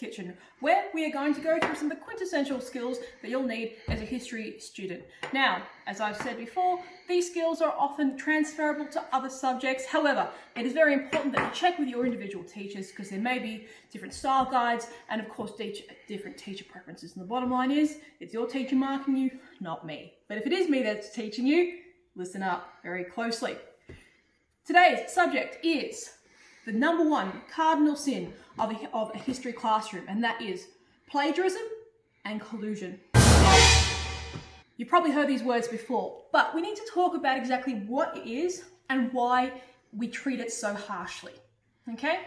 Kitchen, where we are going to go through some of the quintessential skills that you'll need as a history student. Now, as I've said before, these skills are often transferable to other subjects. However, it is very important that you check with your individual teachers because there may be different style guides and of course different teacher preferences. And the bottom line is, it's your teacher marking you, not me. But if it is me that's teaching you, listen up very closely. Today's subject is the number one cardinal sin of a history classroom, and that is plagiarism and collusion. You've probably heard these words before, but we need to talk about exactly what it is and why we treat it so harshly. Okay?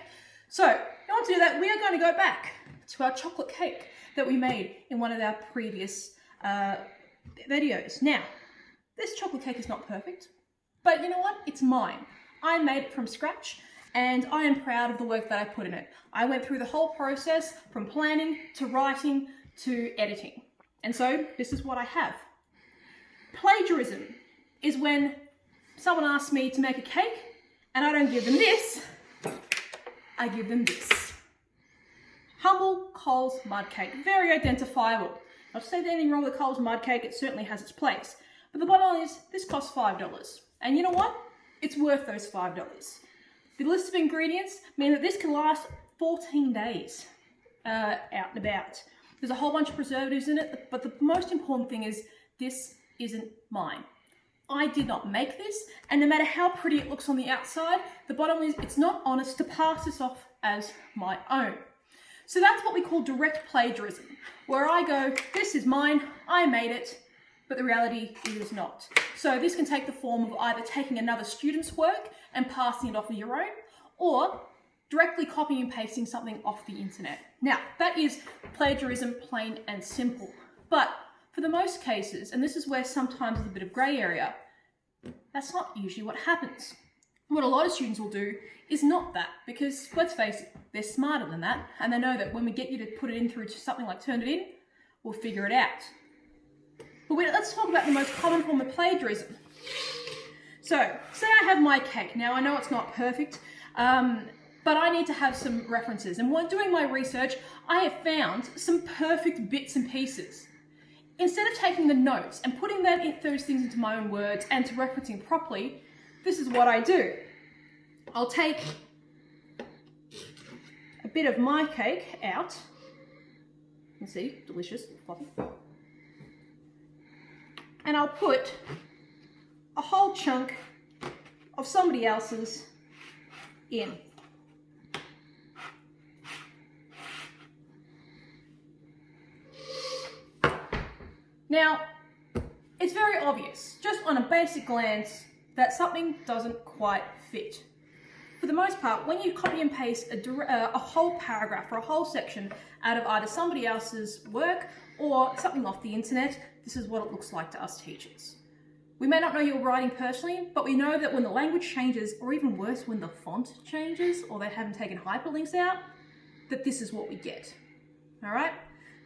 So, in order to do that, we are going to go back to our chocolate cake that we made in one of our previous videos. Now, this chocolate cake is not perfect, but you know what? It's mine. I made it from scratch, and I am proud of the work that I put in it. I went through the whole process from planning to writing to editing. And so this is what I have. Plagiarism is when someone asks me to make a cake and I don't give them this, I give them this. Humble Coles mud cake, very identifiable. Not to say there's anything wrong with Coles mud cake, it certainly has its place. But the bottom line is, this costs $5. And you know what? It's worth those $5. The list of ingredients mean that this can last 14 days out and about. There's a whole bunch of preservatives in it, but the most important thing is this isn't mine. I did not make this, and no matter how pretty it looks on the outside, the bottom is it's not honest to pass this off as my own. So that's what we call direct plagiarism, where I go, this is mine, I made it, but the reality is not. So this can take the form of either taking another student's work and passing it off as your own, or directly copying and pasting something off the internet. Now, that is plagiarism, plain and simple. But for the most cases, and this is where sometimes there's a bit of grey area, that's not usually what happens. What a lot of students will do is not that, because let's face it, they're smarter than that, and they know that when we get you to put it in through to something like Turnitin, we'll figure it out. But let's talk about the most common form of plagiarism. So, say I have my cake. Now, I know it's not perfect, but I need to have some references. And while doing my research, I have found some perfect bits and pieces. Instead of taking the notes and putting those things into my own words and to referencing properly, this is what I do. I'll take a bit of my cake out. You can see, delicious, fluffy. And I'll put a whole chunk of somebody else's in. Now, it's very obvious, just on a basic glance, that something doesn't quite fit. For the most part, when you copy and paste a whole paragraph or a whole section out of either somebody else's work or something off the internet, this is what it looks like to us teachers. We may not know your writing personally, but we know that when the language changes, or even worse, when the font changes, or they haven't taken hyperlinks out, that this is what we get. All right?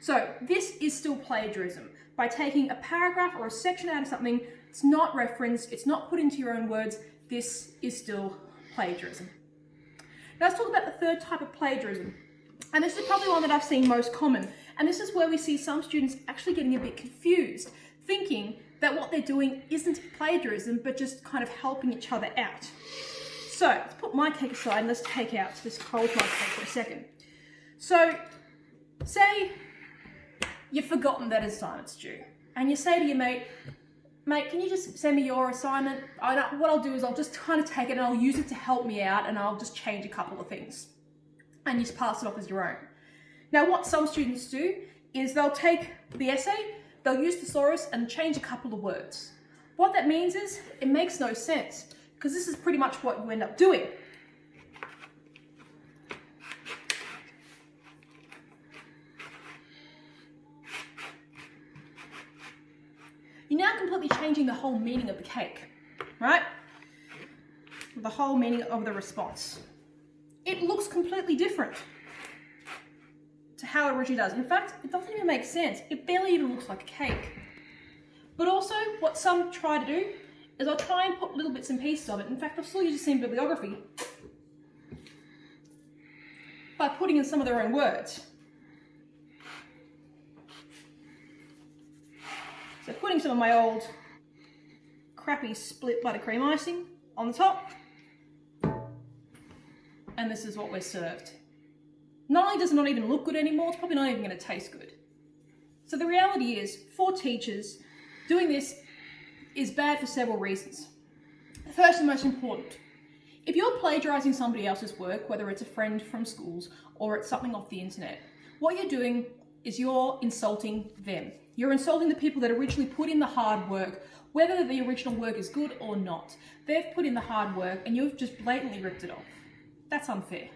So this is still plagiarism. By taking a paragraph or a section out of something, it's not referenced, it's not put into your own words, this is still plagiarism. Now let's talk about the third type of plagiarism. And this is probably one that I've seen most common. And this is where we see some students actually getting a bit confused, thinking that what they're doing isn't plagiarism, but just kind of helping each other out. So let's put my cake aside and let's take out this Coles mud cake for a second. So say you've forgotten that assignment's due, and you say to your mate, can you just send me your assignment? What I'll do is I'll just kind of take it and I'll use it to help me out, and I'll just change a couple of things. And you just pass it off as your own. Now what some students do is they'll take the essay, they'll use thesaurus and change a couple of words. What that means is, it makes no sense, because this is pretty much what you end up doing. You're now completely changing the whole meaning of the cake, right? The whole meaning of the response. It looks completely different to how it originally does. In fact, it doesn't even make sense. It barely even looks like a cake. But also, what some try to do is I'll try and put little bits and pieces of it. In fact, I've still used the same bibliography by putting in some of their own words. So putting some of my old crappy split buttercream icing on the top, and this is what we're served. Not only does it not even look good anymore, it's probably not even going to taste good. So the reality is, for teachers, doing this is bad for several reasons. First and most important, if you're plagiarizing somebody else's work, whether it's a friend from schools or it's something off the internet, what you're doing is you're insulting them. You're insulting the people that originally put in the hard work, whether the original work is good or not. They've put in the hard work and you've just blatantly ripped it off. That's unfair.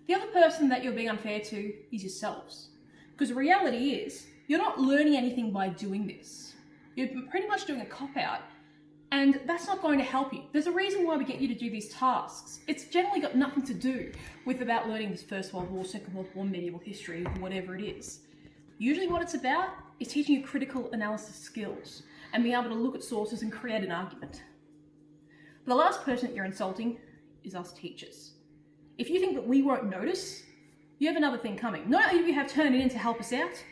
The other person that you're being unfair to is yourselves. Because the reality is, you're not learning anything by doing this. You're pretty much doing a cop-out, and that's not going to help you. There's a reason why we get you to do these tasks. It's generally got nothing to do with about learning this First World War, Second World War, medieval history, whatever it is. Usually what it's about is teaching you critical analysis skills and being able to look at sources and create an argument. But the last person that you're insulting is us teachers. If you think that we won't notice, you have another thing coming. Not only do we have turned it in to help us out,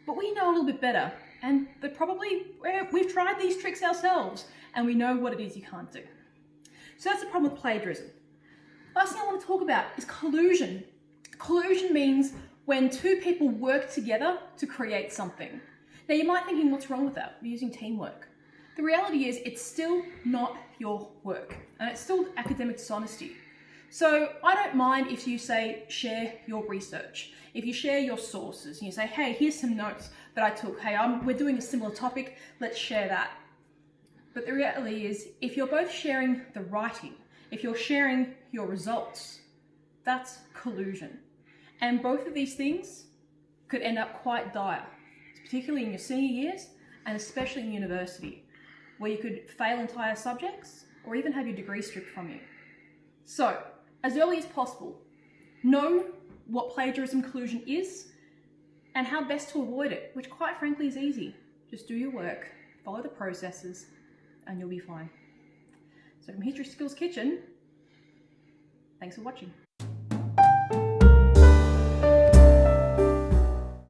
but we know a little bit better, and we've tried these tricks ourselves, and we know what it is you can't do. So that's the problem with plagiarism. Last thing I want to talk about is collusion. Collusion means when two people work together to create something. Now you might be thinking, what's wrong with that? We're using teamwork. The reality is it's still not your work, and it's still academic dishonesty. So I don't mind if you say, share your research. If you share your sources and you say, hey, here's some notes that I took. Hey, we're doing a similar topic, let's share that. But the reality is, if you're both sharing the writing, if you're sharing your results, that's collusion. And both of these things could end up quite dire, particularly in your senior years and especially in university, where you could fail entire subjects or even have your degree stripped from you. So, as early as possible, know what plagiarism collusion is and how best to avoid it, which quite frankly is easy. Just do your work, follow the processes, and you'll be fine. So from History Skills Kitchen, thanks for watching.